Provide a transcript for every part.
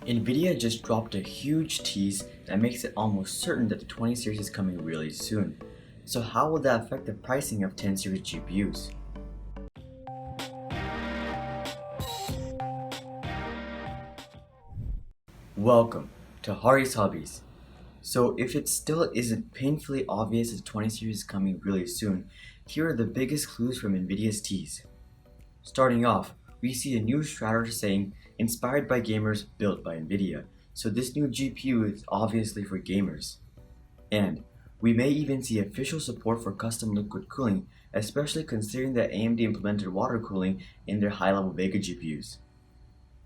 Nvidia just dropped a huge tease that makes it almost certain that the 20 series is coming really soon. So how will that affect the pricing of 10 series GPUs? Welcome to Hari's Hobbies. So if it still isn't painfully obvious that the 20 series is coming really soon, here are the biggest clues from Nvidia's tease. Starting off, we see a new strategy saying inspired by gamers, built by Nvidia. So this new GPU is obviously for gamers. And we may even see official support for custom liquid cooling, especially considering that AMD implemented water cooling in their high-level Vega GPUs.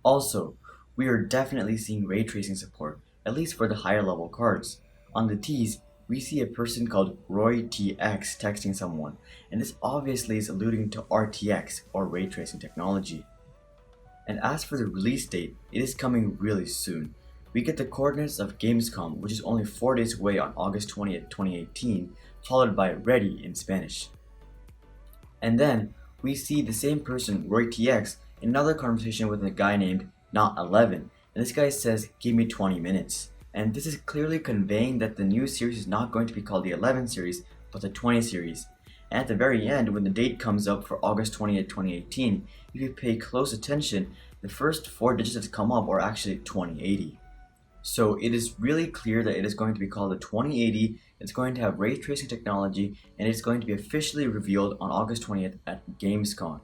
Also, we are definitely seeing ray tracing support, at least for the higher level cards. On the tease, we see a person called RoyTX texting someone, and this obviously is alluding to RTX, or ray tracing technology. And as for the release date, it is coming really soon. We get the coordinates of Gamescom, which is only 4 days away on August 20th, 2018, followed by Ready in Spanish. And then we see the same person, RoyTX, in another conversation with a guy named Not11, and this guy says, "Give me 20 minutes." And this is clearly conveying that the new series is not going to be called the 11 series, but the 20 series. And at the very end, when the date comes up for August 20th, 2018, if you pay close attention, the first 4 digits that come up are actually 2080. So it is really clear that it is going to be called the 2080, it's going to have ray tracing technology, and it's going to be officially revealed on August 20th at Gamescom.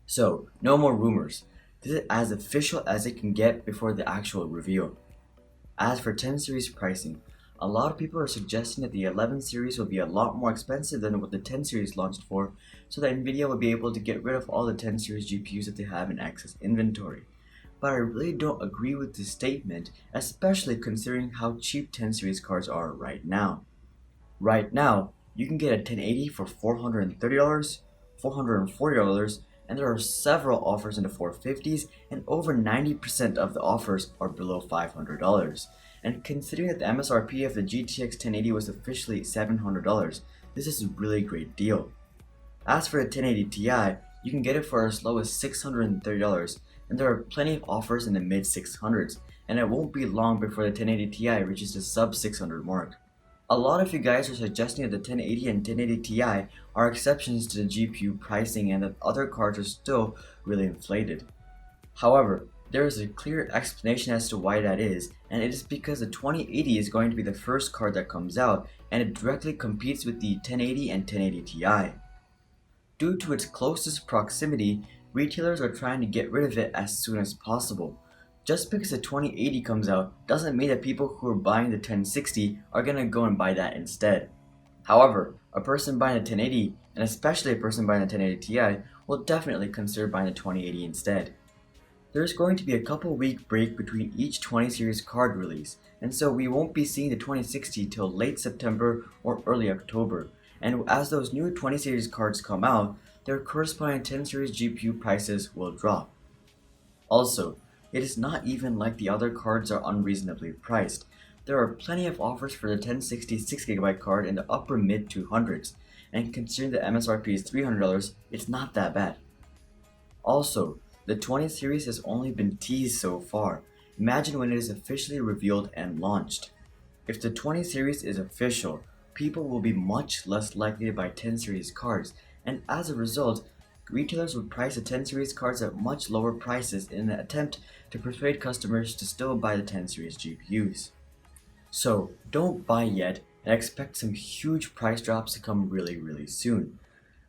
So, no more rumors. This is as official as it can get before the actual reveal. As for 10 series pricing, a lot of people are suggesting that the 11 series will be a lot more expensive than what the 10 series launched for, so that Nvidia will be able to get rid of all the 10 series GPUs that they have in excess inventory. But I really don't agree with this statement, especially considering how cheap 10 series cards are right now. Right now, you can get a 1080 for $430, $440, and there are several offers in the 450s, and over 90% of the offers are below $500. And considering that the MSRP of the GTX 1080 was officially $700, this is a really great deal. As for the 1080 Ti, you can get it for as low as $630, and there are plenty of offers in the mid 600s, and it won't be long before the 1080 Ti reaches the sub 600 mark. A lot of you guys are suggesting that the 1080 and 1080 Ti are exceptions to the GPU pricing and that other cards are still really inflated. However, there is a clear explanation as to why that is, and it is because the 2080 is going to be the first card that comes out, and it directly competes with the 1080 and 1080 Ti. Due to its closest proximity, retailers are trying to get rid of it as soon as possible. Just because the 2080 comes out doesn't mean that people who are buying the 1060 are going to go and buy that instead. However, a person buying a 1080, and especially a person buying a 1080 Ti, will definitely consider buying the 2080 instead. There is going to be a couple week break between each 20 series card release, and so we won't be seeing the 2060 till late September or early October. And as those new 20 series cards come out, their corresponding 10 series GPU prices will drop. Also, it is not even like the other cards are unreasonably priced. There are plenty of offers for the 1060 6GB card in the upper mid 200s, and considering the MSRP is $300, it's not that bad. Also, the 20 series has only been teased so far. Imagine when it is officially revealed and launched. If the 20 series is official, people will be much less likely to buy 10 series cards, and as a result, retailers would price the 10 series cards at much lower prices in an attempt to persuade customers to still buy the 10 series GPUs. So don't buy yet and expect some huge price drops to come really soon.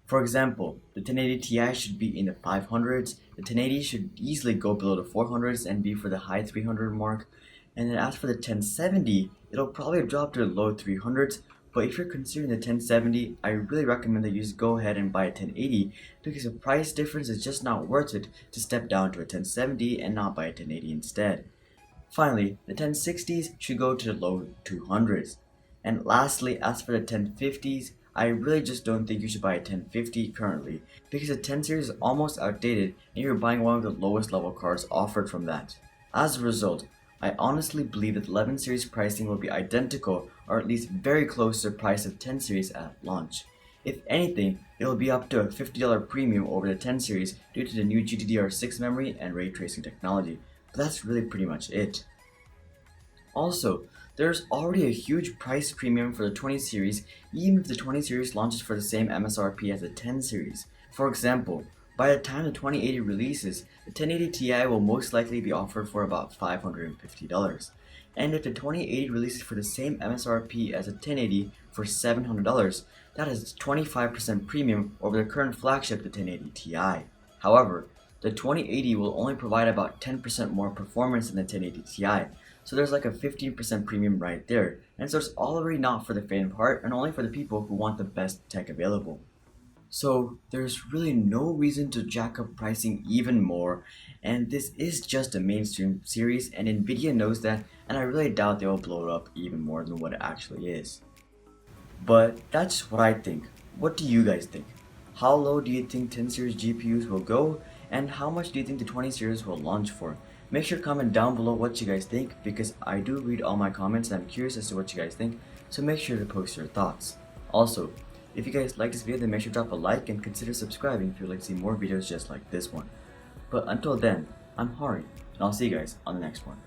For example, the 1080 Ti should be in the 500s, the 1080 should easily go below the 400s and be for the high 300 mark, and then as for the 1070, it'll probably drop to the low 300s, but if you're considering the 1070, I really recommend that you just go ahead and buy a 1080 because the price difference is just not worth it to step down to a 1070 and not buy a 1080 instead. Finally, the 1060s should go to the low 200s. And lastly, as for the 1050s, I really just don't think you should buy a 1050 currently because the 10 series is almost outdated and you're buying one of the lowest level cards offered from that. As a result, I honestly believe that 11 series pricing will be identical or at least very close to the price of 10 series at launch. If anything, it will be up to a $50 premium over the 10 series due to the new GDDR6 memory and ray tracing technology. but that's really pretty much it. Also, there's already a huge price premium for the 20 series even if the 20 series launches for the same MSRP as the 10 series. For example, by the time the 2080 releases, the 1080 Ti will most likely be offered for about $550. And if the 2080 releases for the same MSRP as the 1080 for $700, that is 25% premium over the current flagship, the 1080 Ti. However, the 2080 will only provide about 10% more performance than the 1080 Ti, so there's like a 15% premium right there, and so it's already not for the faint of heart and only for the people who want the best tech available. So there's really no reason to jack up pricing even more, and this is just a mainstream series and Nvidia knows that, and I really doubt they will blow it up even more than what it actually is. But that's what I think. What do you guys think? How low do you think 10 series GPUs will go, and how much do you think the 20 series will launch for? Make sure to comment down below what you guys think, because I do read all my comments and I'm curious as to what you guys think, so make sure to post your thoughts. Also, if you guys like this video, then make sure to drop a like and consider subscribing if you'd like to see more videos just like this one. But until then, I'm Hari, and I'll see you guys on the next one.